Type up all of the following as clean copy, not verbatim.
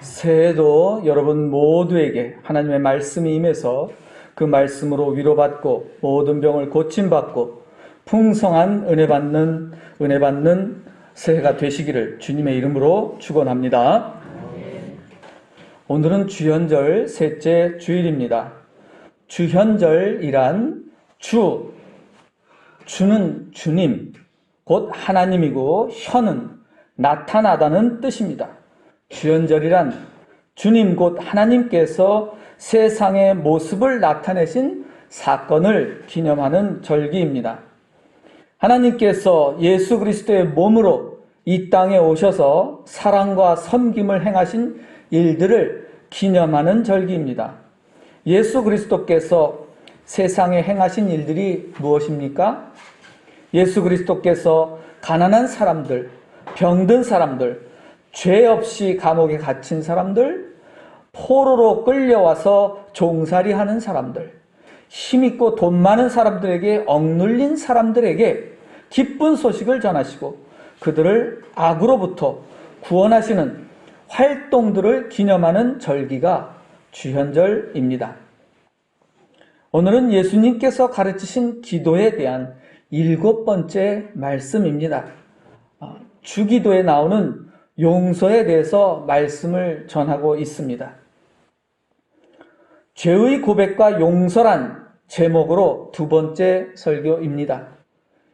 새해도 여러분 모두에게 하나님의 말씀이 임해서 그 말씀으로 위로받고 모든 병을 고침받고 풍성한 은혜 받는 새해가 되시기를 주님의 이름으로 축원합니다. 오늘은 주현절 셋째 주일입니다. 주현절이란 주는 주님, 곧 하나님이고 현은 나타나다는 뜻입니다. 주현절이란 주님 곧 하나님께서 세상의 모습을 나타내신 사건을 기념하는 절기입니다. 하나님께서 예수 그리스도의 몸으로 이 땅에 오셔서 사랑과 섬김을 행하신 일들을 기념하는 절기입니다. 예수 그리스도께서 세상에 행하신 일들이 무엇입니까? 예수 그리스도께서 가난한 사람들, 병든 사람들, 죄 없이 감옥에 갇힌 사람들, 포로로 끌려와서 종살이 하는 사람들, 힘있고 돈 많은 사람들에게 억눌린 사람들에게 기쁜 소식을 전하시고 그들을 악으로부터 구원하시는 활동들을 기념하는 절기가 주현절입니다. 오늘은 예수님께서 가르치신 기도에 대한 7번째 말씀입니다. 주기도에 나오는 용서에 대해서 말씀을 전하고 있습니다. 죄의 고백과 용서란 제목으로 2번째 설교입니다.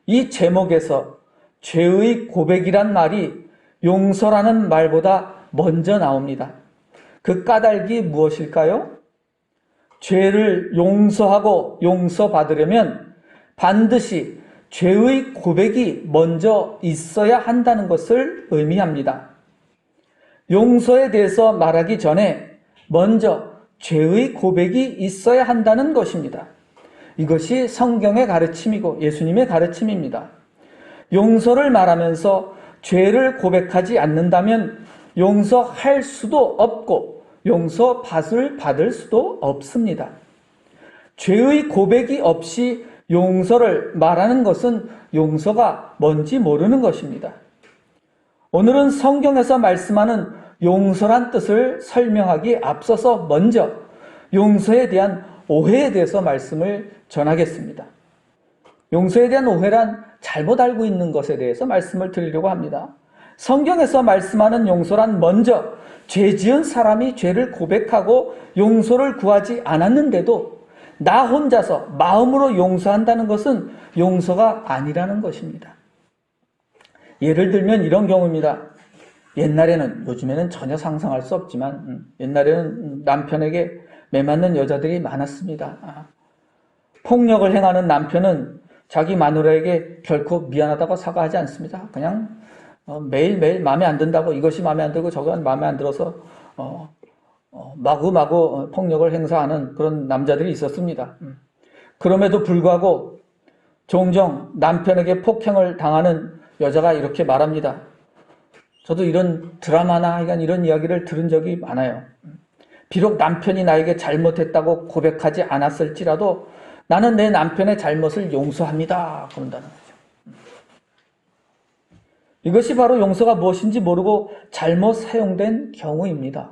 이 제목에서 죄의 고백이란 말이 용서라는 말보다 먼저 나옵니다. 그 까닭이 무엇일까요? 죄를 용서하고 용서받으려면 반드시 죄의 고백이 먼저 있어야 한다는 것을 의미합니다. 용서에 대해서 말하기 전에 먼저 죄의 고백이 있어야 한다는 것입니다. 이것이 성경의 가르침이고 예수님의 가르침입니다. 용서를 말하면서 죄를 고백하지 않는다면 용서할 수도 없고 용서받을 받을 수도 없습니다. 죄의 고백이 없이 용서를 말하는 것은 용서가 뭔지 모르는 것입니다. 오늘은 성경에서 말씀하는 용서란 뜻을 설명하기 앞서서 먼저 용서에 대한 오해에 대해서 말씀을 전하겠습니다. 용서에 대한 오해란 잘못 알고 있는 것에 대해서 말씀을 드리려고 합니다. 성경에서 말씀하는 용서란 먼저 죄 지은 사람이 죄를 고백하고 용서를 구하지 않았는데도 나 혼자서 마음으로 용서한다는 것은 용서가 아니라는 것입니다. 예를 들면 이런 경우입니다. 옛날에는, 요즘에는 전혀 상상할 수 없지만 옛날에는 남편에게 매맞는 여자들이 많았습니다. 폭력을 행하는 남편은 자기 마누라에게 결코 미안하다고 사과하지 않습니다. 그냥 매일매일 마음에 안 든다고 이것이 마음에 안 들고 저건 마음에 안 들어서 마구마구 폭력을 행사하는 그런 남자들이 있었습니다. 그럼에도 불구하고 종종 남편에게 폭행을 당하는 여자가 이렇게 말합니다. 저도 이런 드라마나 이런 이야기를 들은 적이 많아요. 비록 남편이 나에게 잘못했다고 고백하지 않았을지라도 나는 내 남편의 잘못을 용서합니다. 그런다는 거죠. 이것이 바로 용서가 무엇인지 모르고 잘못 사용된 경우입니다.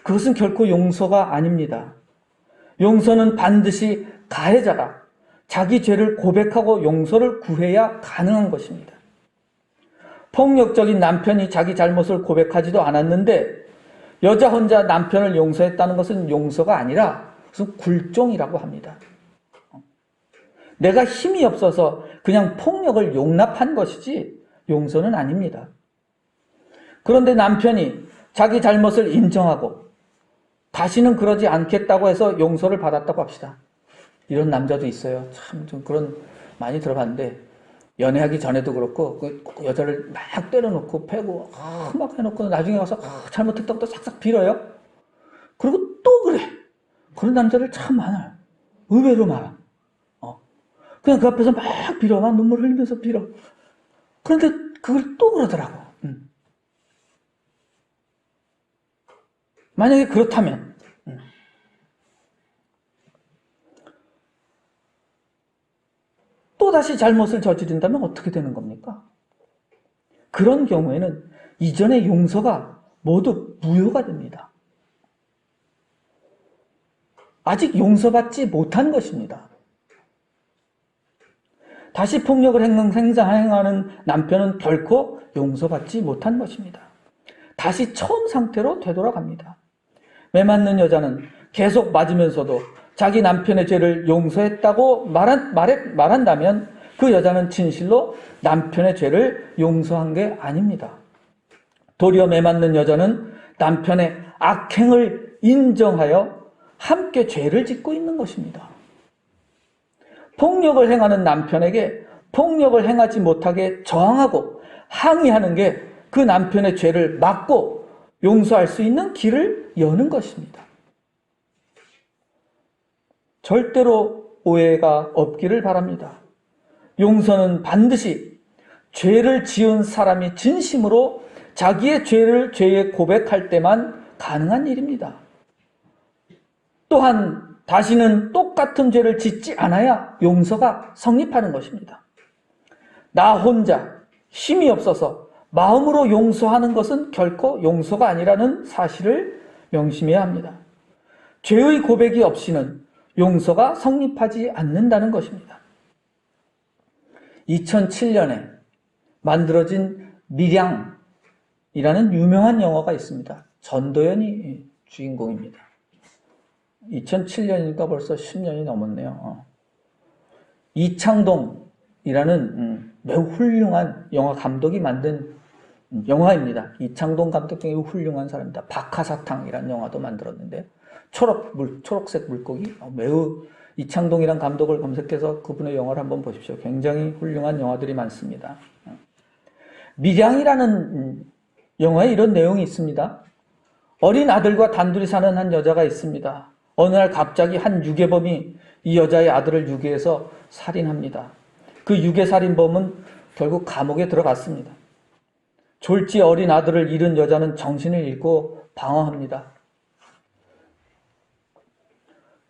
그것은 결코 용서가 아닙니다. 용서는 반드시 가해자가 자기 죄를 고백하고 용서를 구해야 가능한 것입니다. 폭력적인 남편이 자기 잘못을 고백하지도 않았는데 여자 혼자 남편을 용서했다는 것은 용서가 아니라 그것은 굴종이라고 합니다. 내가 힘이 없어서 그냥 폭력을 용납한 것이지 용서는 아닙니다. 그런데 남편이 자기 잘못을 인정하고 다시는 그러지 않겠다고 해서 용서를 받았다고 합시다. 이런 남자도 있어요. 참 좀 그런 많이 들어봤는데 연애하기 전에도 그렇고 그 여자를 막 때려놓고 패고 막 해놓고 나중에 가서 잘못했다고 또 싹싹 빌어요. 그리고 또 그래. 그런 남자들 참 많아요. 의외로 많아. 그냥 그 앞에서 막 빌어. 막 눈물 흘리면서 빌어. 그런데 그걸 또 그러더라고. 만약에 그렇다면 또다시 잘못을 저지른다면 어떻게 되는 겁니까? 그런 경우에는 이전의 용서가 모두 무효가 됩니다. 아직 용서받지 못한 것입니다. 다시 폭력을 행사하는 남편은 결코 용서받지 못한 것입니다. 다시 처음 상태로 되돌아갑니다. 매맞는 여자는 계속 맞으면서도 자기 남편의 죄를 용서했다고 말한다면 그 여자는 진실로 남편의 죄를 용서한 게 아닙니다. 도리어 매맞는 여자는 남편의 악행을 인정하여 함께 죄를 짓고 있는 것입니다. 폭력을 행하는 남편에게 폭력을 행하지 못하게 저항하고 항의하는 게 그 남편의 죄를 막고 용서할 수 있는 길을 여는 것입니다. 절대로 오해가 없기를 바랍니다. 용서는 반드시 죄를 지은 사람이 진심으로 자기의 죄에 고백할 때만 가능한 일입니다. 또한 다시는 똑같은 죄를 짓지 않아야 용서가 성립하는 것입니다. 나 혼자 힘이 없어서 마음으로 용서하는 것은 결코 용서가 아니라는 사실을 명심해야 합니다. 죄의 고백이 없이는 용서가 성립하지 않는다는 것입니다. 2007년에 만들어진 밀양이라는 유명한 영화가 있습니다. 전도연이 주인공입니다. 2007년이니까 벌써 10년이 넘었네요. 이창동이라는 매우 훌륭한 영화 감독이 만든 영화입니다. 이창동 감독 중에 훌륭한 사람입니다. 박하사탕이라는 영화도 만들었는데 초록색 물고기 매우 이창동이란 감독을 검색해서 그분의 영화를 한번 보십시오. 굉장히 훌륭한 영화들이 많습니다. 밀양이라는 영화에 이런 내용이 있습니다. 어린 아들과 단둘이 사는 한 여자가 있습니다. 어느 날 갑자기 한 유괴범이 이 여자의 아들을 유괴해서 살인합니다. 그 유괴살인범은 결국 감옥에 들어갔습니다. 졸지 어린 아들을 잃은 여자는 정신을 잃고 방황합니다.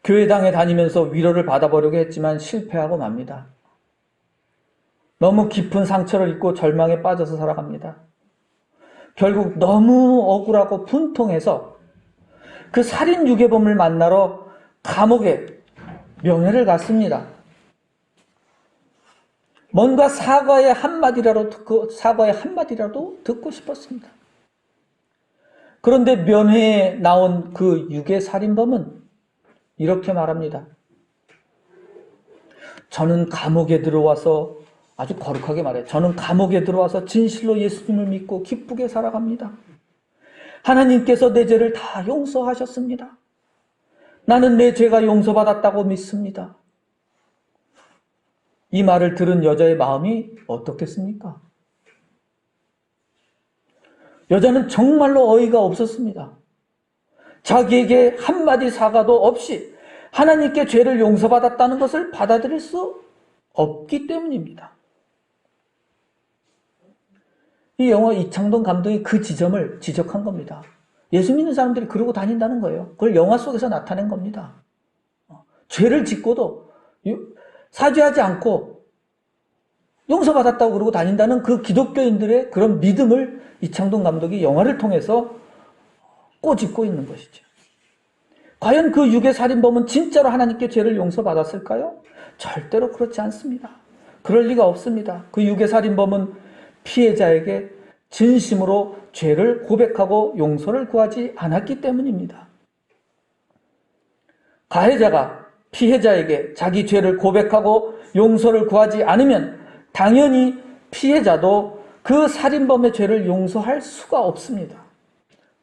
교회당에 다니면서 위로를 받아보려고 했지만 실패하고 맙니다. 너무 깊은 상처를 입고 절망에 빠져서 살아갑니다. 결국 너무 억울하고 분통해서 그 살인 유괴범을 만나러 감옥에 면회를 갔습니다. 뭔가 사과의 한마디라도 듣고 싶었습니다. 그런데 면회에 나온 그 유괴살인범은 이렇게 말합니다. 저는 감옥에 들어와서 아주 거룩하게 말해요. 저는 감옥에 들어와서 진실로 예수님을 믿고 기쁘게 살아갑니다. 하나님께서 내 죄를 다 용서하셨습니다. 나는 내 죄가 용서받았다고 믿습니다. 이 말을 들은 여자의 마음이 어떻겠습니까? 여자는 정말로 어이가 없었습니다. 자기에게 한마디 사과도 없이 하나님께 죄를 용서받았다는 것을 받아들일 수 없기 때문입니다. 이 영화 이창동 감독이 그 지점을 지적한 겁니다. 예수 믿는 사람들이 그러고 다닌다는 거예요. 그걸 영화 속에서 나타낸 겁니다. 죄를 짓고도 사죄하지 않고 용서받았다고 그러고 다닌다는 그 기독교인들의 그런 믿음을 이창동 감독이 영화를 통해서 꼬집고 있는 것이죠. 과연 그 유괴살인범은 진짜로 하나님께 죄를 용서받았을까요? 절대로 그렇지 않습니다. 그럴 리가 없습니다. 그 유괴살인범은 피해자에게 진심으로 죄를 고백하고 용서를 구하지 않았기 때문입니다. 가해자가 피해자에게 자기 죄를 고백하고 용서를 구하지 않으면 당연히 피해자도 그 살인범의 죄를 용서할 수가 없습니다.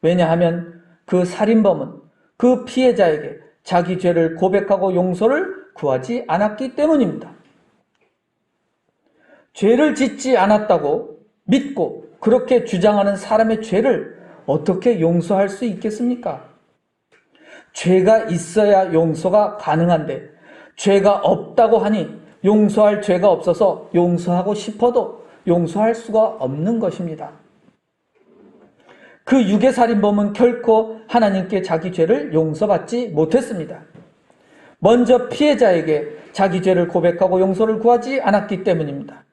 왜냐하면 그 살인범은 그 피해자에게 자기 죄를 고백하고 용서를 구하지 않았기 때문입니다. 죄를 짓지 않았다고 믿고 그렇게 주장하는 사람의 죄를 어떻게 용서할 수 있겠습니까? 죄가 있어야 용서가 가능한데 죄가 없다고 하니 용서할 죄가 없어서 용서하고 싶어도 용서할 수가 없는 것입니다. 그 유괴살인범은 결코 하나님께 자기 죄를 용서받지 못했습니다. 먼저 피해자에게 자기 죄를 고백하고 용서를 구하지 않았기 때문입니다.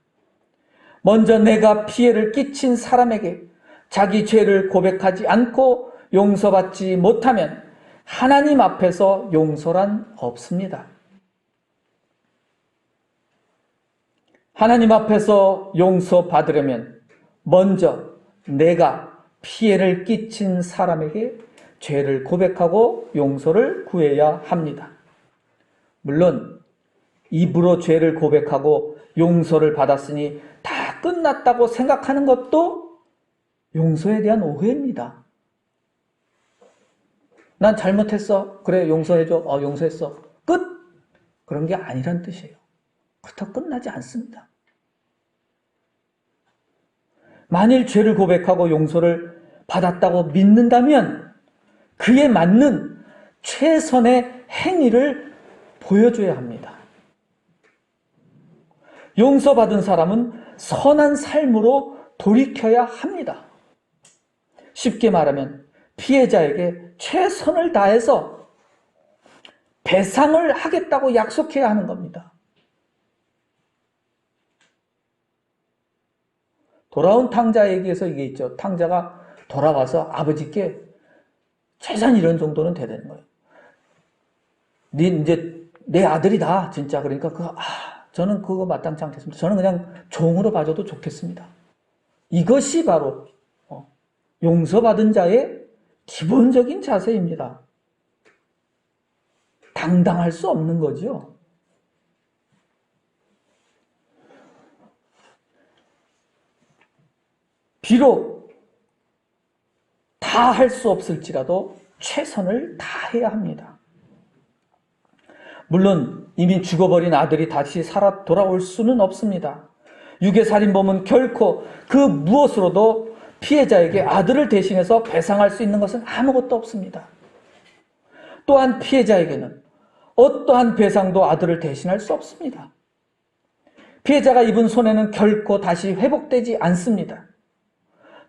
먼저 내가 피해를 끼친 사람에게 자기 죄를 고백하지 않고 용서받지 못하면 하나님 앞에서 용서란 없습니다. 하나님 앞에서 용서받으려면 먼저 내가 피해를 끼친 사람에게 죄를 고백하고 용서를 구해야 합니다. 물론 입으로 죄를 고백하고 용서를 받았으니 다 끝났다고 생각하는 것도 용서에 대한 오해입니다. 난 잘못했어. 그래, 용서해줘. 용서했어. 끝! 그런 게 아니란 뜻이에요. 그렇다고 끝나지 않습니다. 만일 죄를 고백하고 용서를 받았다고 믿는다면 그에 맞는 최선의 행위를 보여줘야 합니다. 용서받은 사람은 선한 삶으로 돌이켜야 합니다. 쉽게 말하면 피해자에게 최선을 다해서 배상을 하겠다고 약속해야 하는 겁니다. 돌아온 탕자 얘기에서 이게 있죠. 탕자가 돌아와서 아버지께 재산 이런 정도는 돼야 되는 거예요. 이제 내 아들이다, 진짜. 그러니까 저는 그거 마땅치 않겠습니다. 저는 그냥 종으로 봐줘도 좋겠습니다. 이것이 바로 용서받은 자의 기본적인 자세입니다. 당당할 수 없는 거죠. 비록 다 할 수 없을지라도 최선을 다해야 합니다. 물론 이미 죽어버린 아들이 다시 살아 돌아올 수는 없습니다. 유괴살인범은 결코 그 무엇으로도 피해자에게 아들을 대신해서 배상할 수 있는 것은 아무것도 없습니다. 또한 피해자에게는 어떠한 배상도 아들을 대신할 수 없습니다. 피해자가 입은 손해는 결코 다시 회복되지 않습니다.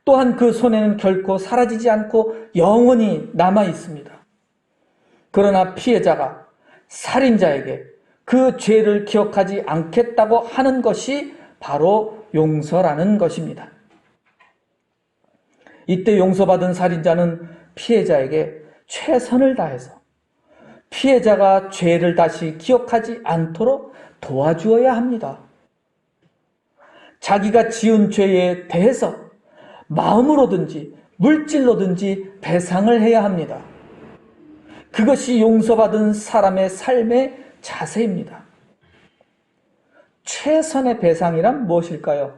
또한 그 손해는 결코 사라지지 않고 영원히 남아 있습니다. 그러나 피해자가 살인자에게 그 죄를 기억하지 않겠다고 하는 것이 바로 용서라는 것입니다. 이때 용서받은 살인자는 피해자에게 최선을 다해서 피해자가 죄를 다시 기억하지 않도록 도와주어야 합니다. 자기가 지은 죄에 대해서 마음으로든지 물질로든지 배상을 해야 합니다. 그것이 용서받은 사람의 삶의 자세입니다. 최선의 배상이란 무엇일까요?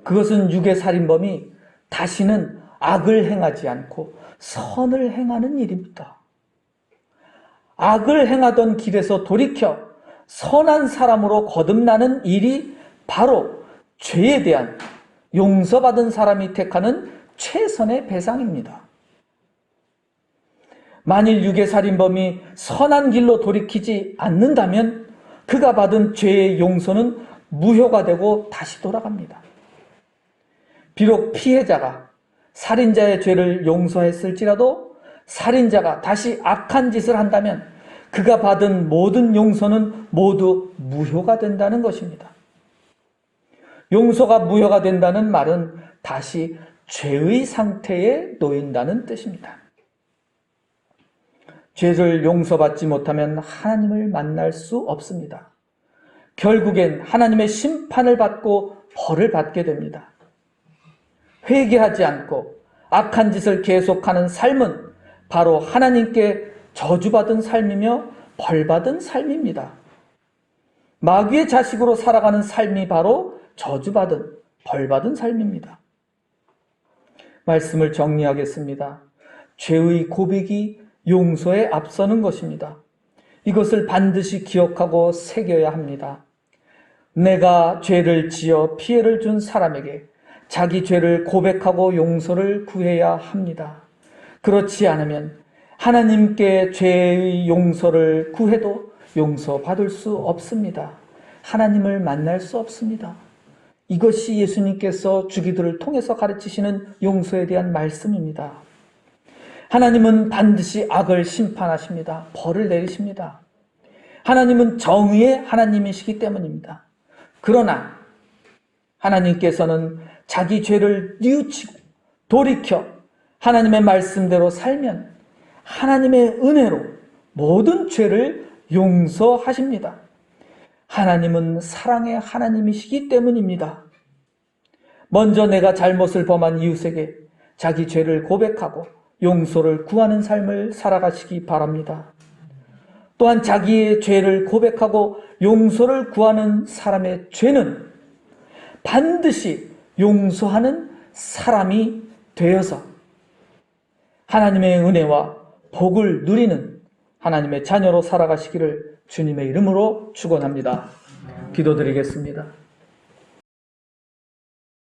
그것은 유괴살인범이 다시는 악을 행하지 않고 선을 행하는 일입니다. 악을 행하던 길에서 돌이켜 선한 사람으로 거듭나는 일이 바로 죄에 대한 용서받은 사람이 택하는 최선의 배상입니다. 만일 유괴살인범이 선한 길로 돌이키지 않는다면 그가 받은 죄의 용서는 무효가 되고 다시 돌아갑니다. 비록 피해자가 살인자의 죄를 용서했을지라도 살인자가 다시 악한 짓을 한다면 그가 받은 모든 용서는 모두 무효가 된다는 것입니다. 용서가 무효가 된다는 말은 다시 죄의 상태에 놓인다는 뜻입니다. 죄를 용서받지 못하면 하나님을 만날 수 없습니다. 결국엔 하나님의 심판을 받고 벌을 받게 됩니다. 회개하지 않고 악한 짓을 계속하는 삶은 바로 하나님께 저주받은 삶이며 벌받은 삶입니다. 마귀의 자식으로 살아가는 삶이 바로 저주받은 벌받은 삶입니다. 말씀을 정리하겠습니다. 죄의 고백이 용서에 앞서는 것입니다. 이것을 반드시 기억하고 새겨야 합니다. 내가 죄를 지어 피해를 준 사람에게 자기 죄를 고백하고 용서를 구해야 합니다. 그렇지 않으면 하나님께 죄의 용서를 구해도 용서받을 수 없습니다. 하나님을 만날 수 없습니다. 이것이 예수님께서 주기도를 통해서 가르치시는 용서에 대한 말씀입니다. 하나님은 반드시 악을 심판하십니다. 벌을 내리십니다. 하나님은 정의의 하나님이시기 때문입니다. 그러나 하나님께서는 자기 죄를 뉘우치고 돌이켜 하나님의 말씀대로 살면 하나님의 은혜로 모든 죄를 용서하십니다. 하나님은 사랑의 하나님이시기 때문입니다. 먼저 내가 잘못을 범한 이웃에게 자기 죄를 고백하고 용서를 구하는 삶을 살아가시기 바랍니다. 또한 자기의 죄를 고백하고 용서를 구하는 사람의 죄는 반드시 용서하는 사람이 되어서 하나님의 은혜와 복을 누리는 하나님의 자녀로 살아가시기를 주님의 이름으로 축원합니다. 기도드리겠습니다.